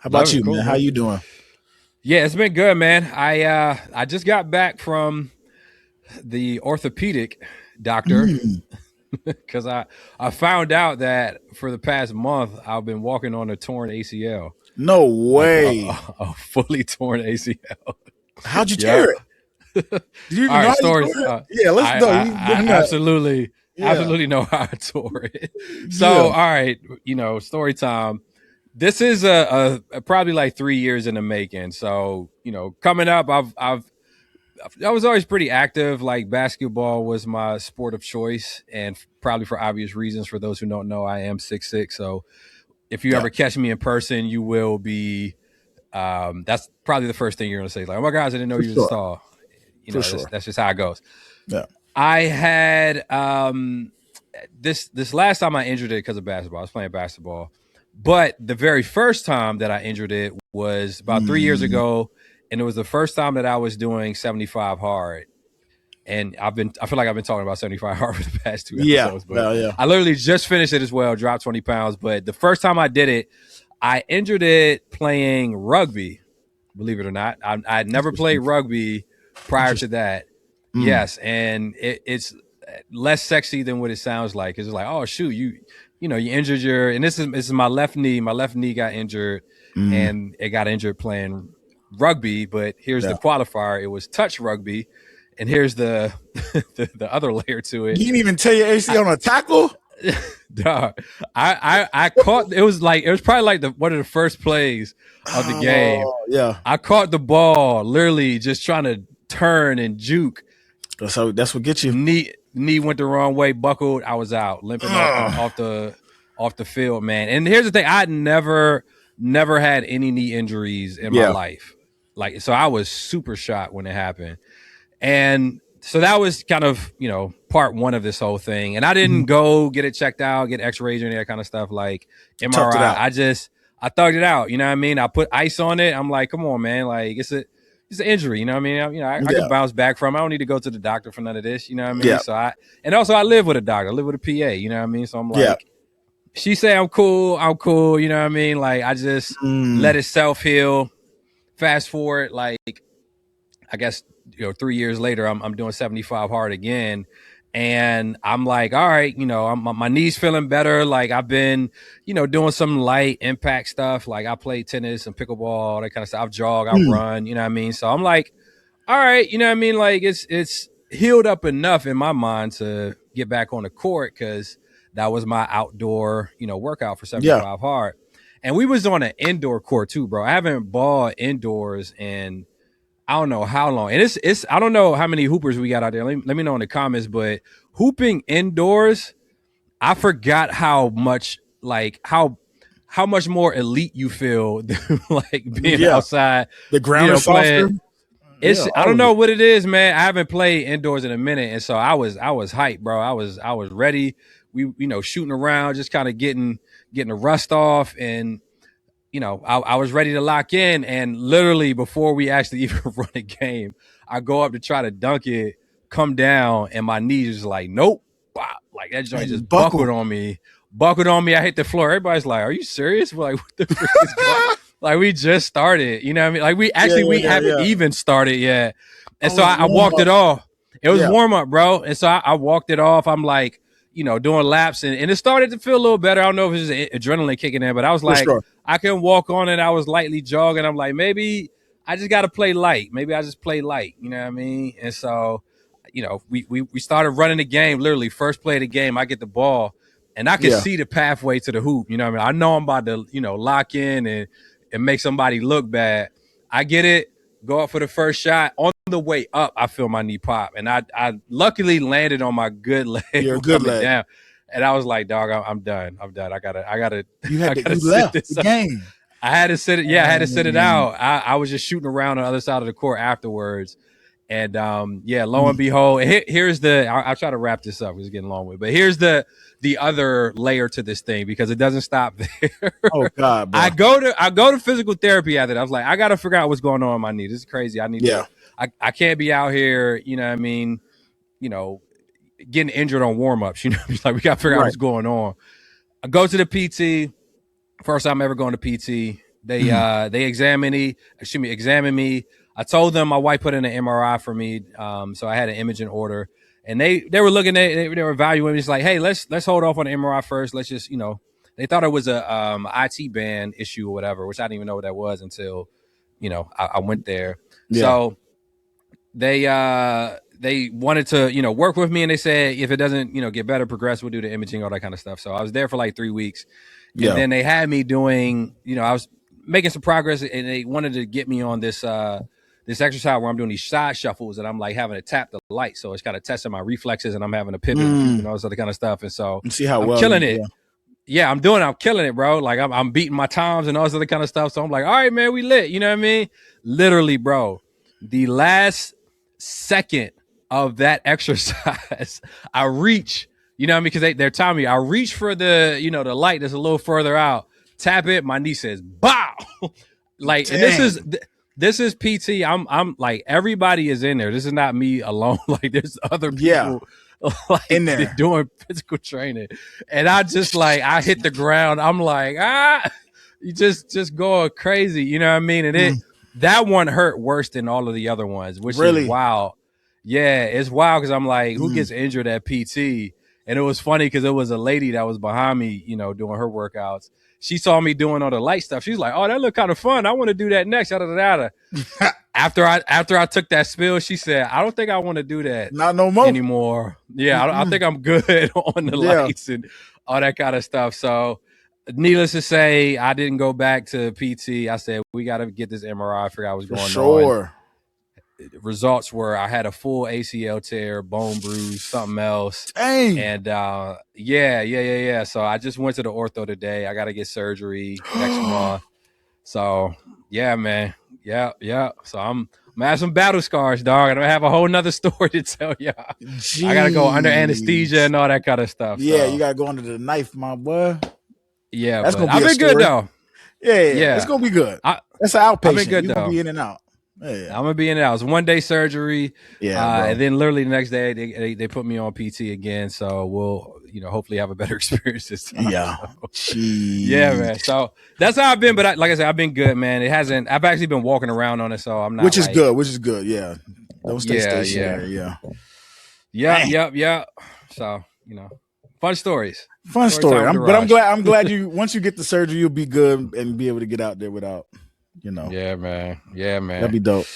How about Love it. you, Cool, man? How man. you doing? Yeah, it's been good, man. I just got back from the orthopedic doctor Mm, because I found out that for the past month I've been walking on a torn ACL, no like way. a fully torn ACL. How'd you tear Yep. it? Do you All even know right, how you stories. tore it? Yeah, let's know. I Bring that. absolutely Yeah, know how I tore it. So, yeah. all right, story time. This is a probably like 3 years in the making. So, coming up, I was always pretty active. Like basketball was my sport of choice, and probably for obvious reasons. For those who don't know, I am 6'6". So if you Yeah, ever catch me in person, you will be. That's probably the first thing you're going to say. Like, oh my gosh, I didn't know for you was sure. tall. For That's sure. that's just how it goes. Yeah. I had this last time I injured it because of basketball. I was playing basketball, but the very first time that I injured it was about 3 years Mm, ago, and it was the first time that I was doing 75 hard. And I feel like I've been talking about 75 hard for the past two yeah. episodes, but Yeah. Yeah. I literally just finished it as well, dropped 20 pounds. But the first time I did it, I injured it playing rugby, believe it or not. I had never played Interesting. rugby prior to Interesting. that. Mm, Yes, and it's less sexy than what it sounds like. It's like, oh shoot, you injured and this is my left knee. My left knee got injured, mm, and it got injured playing rugby. But here's the yeah. qualifier: it was touch rugby, and here's the the other layer to You it. didn't even tear your AC on a tackle? Dog, I caught it was probably like one of the first plays of the game. Oh, yeah. I caught the ball literally just trying to turn and juke. That's what gets you. Knee went the wrong way, buckled. I was out, limping off the Ugh. off the field, man. And here's the thing: I'd never had any knee injuries in my Yeah. life. Like, so I was super shocked when it happened. And so that was kind of, part one of this whole thing. And I didn't Mhm. go get it checked out, get x-rays or any of that kind of stuff like Toughed it MRI. out. I thugged it out. You know what I mean? I put ice on it. I'm like, come on, man. Like, it's an injury. You know what I mean? I Yeah. can bounce back from it. I don't need to go to the doctor for none of this. You know what I mean? Yeah. So and also I live with a doctor. I live with a PA. You know what I mean? So I'm Yeah. like, she say I'm cool. I'm cool. You know what I mean? Like, I just Mm, let it self heal. Fast forward, like, I guess 3 years later, I'm doing 75 hard again, and I'm like, all right, my knees feeling better. Like, I've been, doing some light impact stuff. Like, I play tennis and pickleball, all that kind of stuff. I've jogged, I've mm, run. You know what I mean? So I'm like, all right, you know what I mean? Like, it's healed up enough in my mind to get back on the court because that was my outdoor, workout for yeah. 75 hard. And we was on an indoor court too, bro. I haven't balled indoors in I don't know how long. And it's I don't know how many hoopers we got out there. Let me know in the comments, but hooping indoors, I forgot how much how much more elite you feel than like being Yeah. outside, The ground is softer. playing. Yeah. I don't All of know it. what it is, man. I haven't played indoors in a minute, and so I was hyped, bro. I was ready. We shooting around, just kind of getting the rust off, and I was ready to lock in, and literally before we actually even run a game, I go up to try to dunk it, come down, and my knees just like, nope, wow, like that joint And just buckle. buckled on me. I hit the floor. Everybody's like, "Are you serious?" We're like, "What the frick is going?" Like, we just started, you know what I mean? Like, Yeah, we yeah, haven't yeah. even started yet, and Oh, so it's I warm walked up. it off. It was Yeah, warm up, bro, and so I walked it off. I'm like, doing laps, and it started to feel a little better. I don't know if it's adrenaline kicking in, but I was for like, sure. I can walk on it. I was lightly jogging. I'm like, maybe I just got to play light. Maybe I just play light. You know what I mean? And so, we started running the game. Literally, first play of the game, I get the ball, and I can Yeah. see the pathway to the hoop. You know what I mean? I know I'm about to, lock in and make somebody look bad. I get it. Go up for the first shot. On the way up, I feel my knee pop, and I luckily landed on my good leg You're a good coming leg. down. And I was like, dog, I'm done. I'm done. I gotta I gotta You sit left this the out. game. I had to sit it. Yeah, I had to sit it Um, out. I was just shooting around on the other side of the court afterwards. And yeah, lo and mm. behold, here's the. I'll try to wrap this up. It's getting long with, but here's the other layer to this thing because it doesn't stop there. Oh God, bro. I go to physical therapy after that. I was like, I got to figure out what's going on in my knee. This is crazy. I need to. Yeah. I can't be out here. You know what I mean? You know, getting injured on warmups. You know, like we got to figure out Right. what's going on. I go to the PT. First time ever going to PT. They examined me. I told them my wife put in an MRI for me, so I had an imaging order, and they were looking at they were evaluating. It's like, hey, let's hold off on the MRI first. Let's just they thought it was a IT band issue or whatever, which I didn't even know what that was until I went there. Yeah. So they wanted to work with me, and they said if it doesn't get better, progress, we'll do the imaging, all that kind of stuff. So I was there for like 3 weeks, and then they had me doing I was making some progress, and they wanted to get me on this this exercise where I'm doing these side shuffles, and I'm like having to tap the light, so it's kind of testing my reflexes, and I'm having to pivot and all this other kind of stuff. And so see how I'm killing it. Yeah, I'm killing it, bro. Like I'm beating my times and all this other kind of stuff. So I'm like, all right, man, we lit. You know what I mean? Literally, bro. The last second of that exercise, I reach. You know what I mean? Because they're telling me I reach for the the light that's a little further out. Tap it. My knee says, "Bow!" Like, and this is PT. I'm like, everybody is in there. This is not me alone. Like, there's other people like in there doing physical training, and I just I hit the ground. I'm like, you just going crazy. You know what I mean? And that one hurt worse than all of the other ones, which is wild. Yeah, it's wild because I'm like, who gets injured at PT? And it was funny because it was a lady that was behind me, doing her workouts. She saw me doing all the light stuff. She's like, "Oh, that looked kind of fun. I want to do that next." After I took that spill, she said, "I don't think I want to do that not no more anymore." Yeah, I think I'm good on the lights and all that kind of stuff. So, needless to say, I didn't go back to PT. I said, we got to get this MRI, figure out what's going on. Results were I had a full ACL tear, bone bruise, something else. Dang. And yeah. So I just went to the ortho today. I got to get surgery next month. So yeah, man. Yeah. So I'm gonna have some battle scars, dog. And I have a whole nother story to tell y'all. Jeez. I gotta go under anesthesia and all that kind of stuff. Yeah, so you gotta go under the knife, my boy. Yeah, I've been good though. Yeah. It's gonna be good. That's an outpatient. I've been good, though. Be in and out. Yeah. I'm gonna be in and out. It was 1 day surgery. And then literally the next day they put me on PT again. So we'll hopefully have a better experience this time. Yeah. Yeah, man. So that's how I've been. But like I said, I've been good, man. It hasn't. I've actually been walking around on it, so I'm not. Which is good. Yeah. Don't stay stationary. Yeah. So fun stories. Fun story. I'm glad you once you get the surgery, you'll be good and be able to get out there without. Yeah, man. That'd be dope.